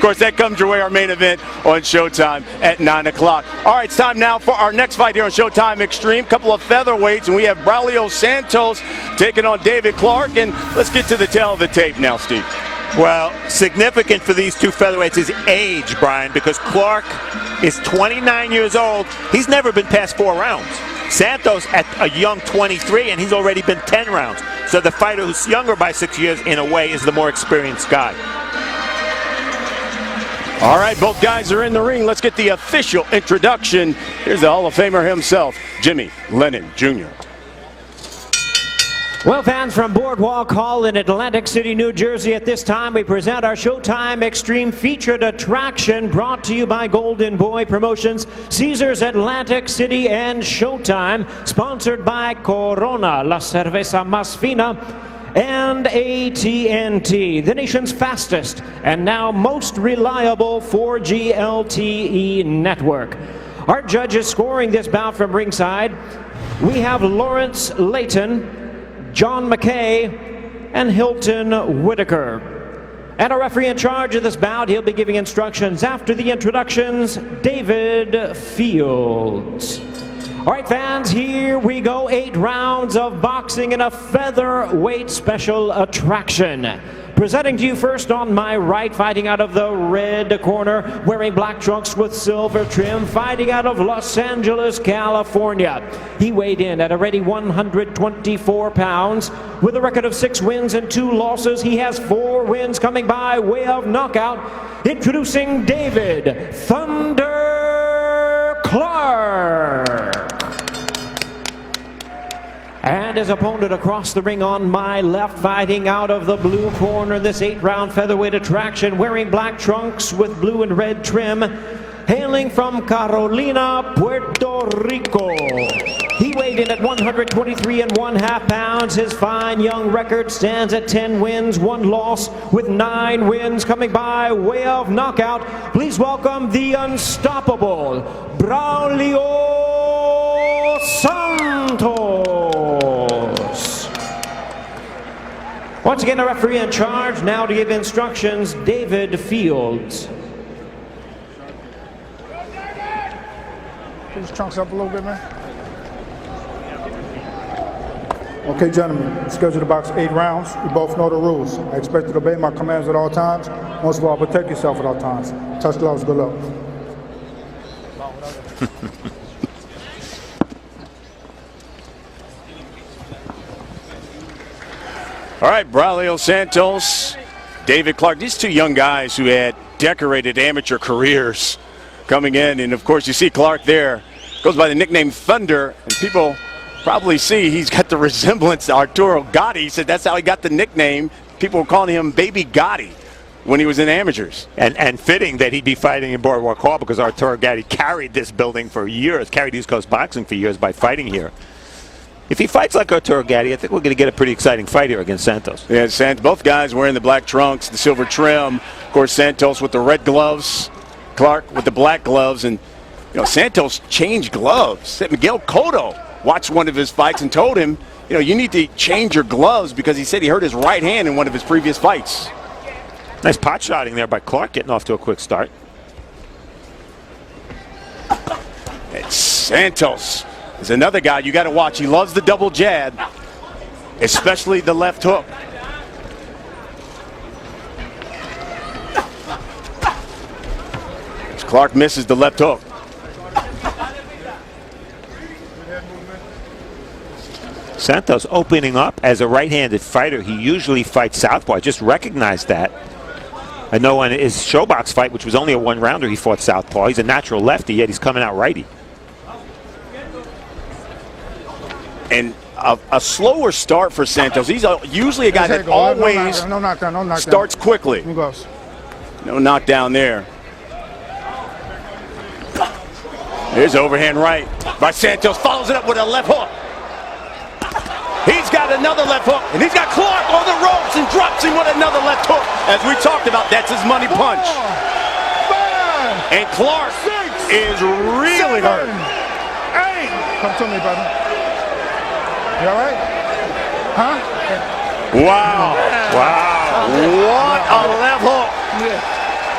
Of course, that comes your way, our main event on Showtime at 9 o'clock. All right, it's time now for our next fight here on Showtime Extreme. Couple of featherweights, and we have Braulio Santos taking on David Clark. And let's get to the tail of the tape now, Steve. Well, significant for these two featherweights is age, Brian, because Clark is 29 years old. He's never been past 4 rounds. Santos at a young 23, and he's already been 10 rounds. So the fighter who's younger by 6 years, in a way, is the more experienced guy. All right, both guys are in the ring. Let's get the official introduction. Here's the Hall of Famer himself, Jimmy Lennon Jr. Well, fans from Boardwalk Hall in Atlantic City, New Jersey, at this time we present our Showtime Extreme featured attraction, brought to you by Golden Boy Promotions, Caesars Atlantic City, and Showtime, sponsored by Corona, La Cerveza Más Fina, and AT&T, the nation's fastest and now most reliable 4G LTE network. Our judges scoring this bout from ringside, we have Lawrence Layton, John McKay, and Hilton Whitaker. And our referee in charge of this bout, he'll be giving instructions after the introductions, David Fields. All right, fans, here we go. 8 rounds of boxing in a featherweight special attraction. Presenting to you first on my right, fighting out of the red corner, wearing black trunks with silver trim, fighting out of Los Angeles, California. He weighed in at a ready 124 pounds. With a record of 6 wins and 2 losses, he has 4 wins coming by way of knockout. Introducing David Thunder Clark. And his opponent across the ring on my left, fighting out of the blue corner, this 8-round featherweight attraction, wearing black trunks with blue and red trim, hailing from Carolina, Puerto Rico. He weighed in at 123 1/2 pounds. His fine young record stands at 10 wins, 1 loss, with 9 wins coming by way of knockout. Please welcome the unstoppable Braulio Santos. Once again, a referee in charge, now to give instructions, David Fields. Put his trunks up a little bit, man. Okay, gentlemen, scheduled to box 8 rounds. You both know the rules. I expect you to obey my commands at all times. Most of all, protect yourself at all times. Touch gloves, good luck. All right, Braulio Santos, David Clark. These 2 young guys who had decorated amateur careers coming in. And, of course, you see Clark there. Goes by the nickname Thunder. And people probably see he's got the resemblance to Arturo Gatti. He said that's how he got the nickname. People were calling him Baby Gotti when he was in amateurs. And fitting that he'd be fighting in Boardwalk Hall, because Arturo Gatti carried this building for years, carried East Coast boxing for years by fighting here. If he fights like Arturo Gatti, I think we're going to get a pretty exciting fight here against Santos. Yeah, both guys wearing the black trunks, the silver trim. Of course, Santos with the red gloves, Clark with the black gloves. And, you know, Santos changed gloves. Miguel Cotto watched one of his fights and told him, you know, you need to change your gloves, because he said he hurt his right hand in one of his previous fights. Nice pot shotting there by Clark, getting off to a quick start. It's Santos. Is another guy you got to watch. He loves the double jab, especially the left hook. As Clark misses the left hook. Santos opening up as a right-handed fighter. He usually fights southpaw. I just recognized that. I know in his showbox fight, which was only a 1-rounder, he fought southpaw. He's a natural lefty, yet he's coming out righty. And a slower start for Santos. He's usually a guy that always starts quickly. No knockdown there. Here's overhand right by Santos. Follows it up with a left hook. He's got another left hook. And he's got Clark on the ropes and drops him with another left hook. As we talked about, that's his money punch. And Clark is really hurt. Come to me, brother. You all right? Huh? Wow. Wow. What a left hook.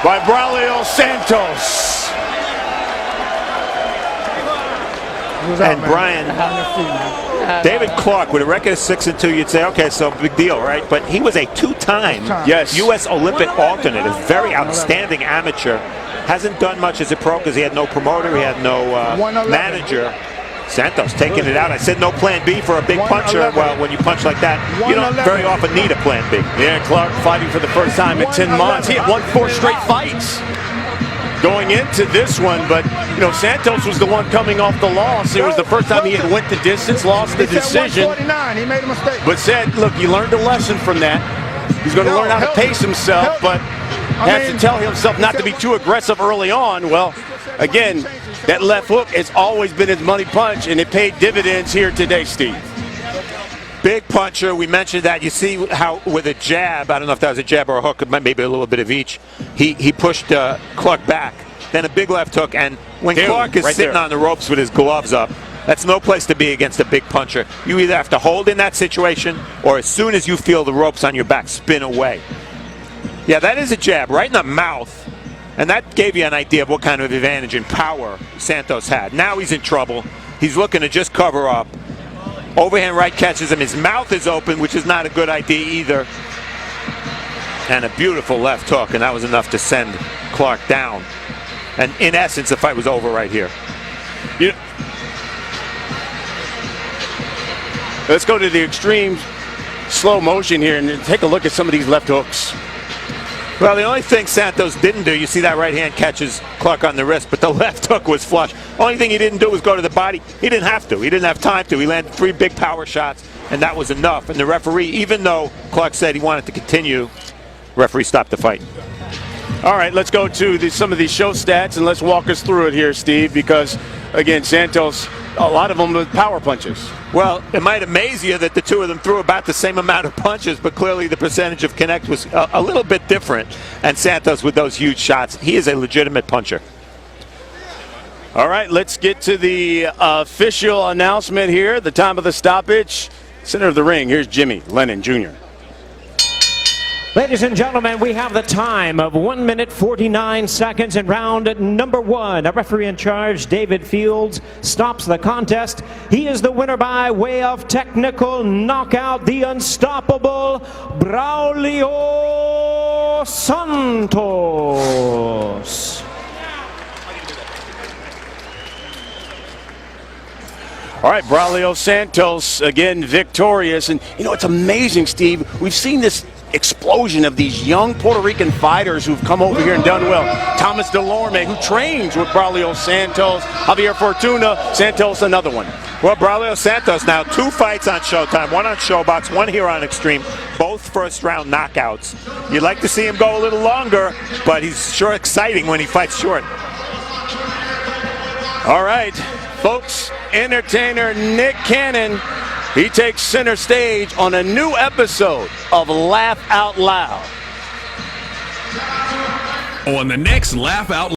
by Braulio Santos. And Brian, David Clark, with a record of 6-2, you'd say, okay, so big deal, right? But he was a two-time U.S. Olympic alternate, a very outstanding amateur. Hasn't done much as a pro because he had no promoter, he had no manager. Santos taking it out. I said no plan B for a big puncher. Well, when you punch like that, you don't very often need a plan B. Yeah, Clark fighting for the first time in 10 months. He had won 4 straight fights going into this one, but you know, Santos was the one coming off the loss. It was the first time he had went the distance, lost the decision. He made a mistake. But said, look, he learned a lesson from that. He's going to learn how to pace himself, but has to tell himself not to be too aggressive early on. Well, again, that left hook has always been his money punch, and it paid dividends here today, Steve. Big puncher. We mentioned that. You see how with a jab, I don't know if that was a jab or a hook, maybe a little bit of each, he pushed Clark back. Then a big left hook, and when Clark is sitting on the ropes with his gloves up, that's no place to be against a big puncher. You either have to hold in that situation, or as soon as you feel the ropes on your back, spin away. Yeah, that is a jab right in the mouth. And that gave you an idea of what kind of advantage and power Santos had. Now he's in trouble. He's looking to just cover up. Overhand right catches him. His mouth is open, which is not a good idea either. And a beautiful left hook, and that was enough to send Clark down. And in essence, the fight was over right here. Yeah. Let's go to the extreme slow motion here and take a look at some of these left hooks. Well, the only thing Santos didn't do, you see that right hand catches Clark on the wrist, but the left hook was flush. Only thing he didn't do was go to the body. He didn't have to. He didn't have time to. He landed 3 big power shots, and that was enough. And the referee, even though Clark said he wanted to continue, referee stopped the fight. All right, let's go to some of these show stats, and let's walk us through it here, Steve, because, again, Santos, a lot of them with power punches. Well, it might amaze you that the two of them threw about the same amount of punches, but clearly the percentage of connect was a little bit different. And Santos with those huge shots, he is a legitimate puncher. All right, let's get to the official announcement here, the time of the stoppage. Center of the ring, here's Jimmy Lennon Jr. Ladies and gentlemen, we have the time of 1 minute 49 seconds in round number 1. A referee in charge, David Fields, stops the contest. He is the winner by way of technical knockout, the unstoppable Braulio Santos. All right, Braulio Santos, again, victorious. And, you know, it's amazing, Steve. We've seen this explosion of these young Puerto Rican fighters who've come over here and done well. Thomas Delorme, who trains with Braulio Santos. Javier Fortuna, Santos, another one. Well, Braulio Santos now 2 fights on Showtime, 1 on Showbox, 1 here on Extreme, both first-round knockouts. You'd like to see him go a little longer, but he's sure exciting when he fights short. All right, folks, entertainer Nick Cannon, he takes center stage on a new episode of Laugh Out Loud. On the next Laugh Out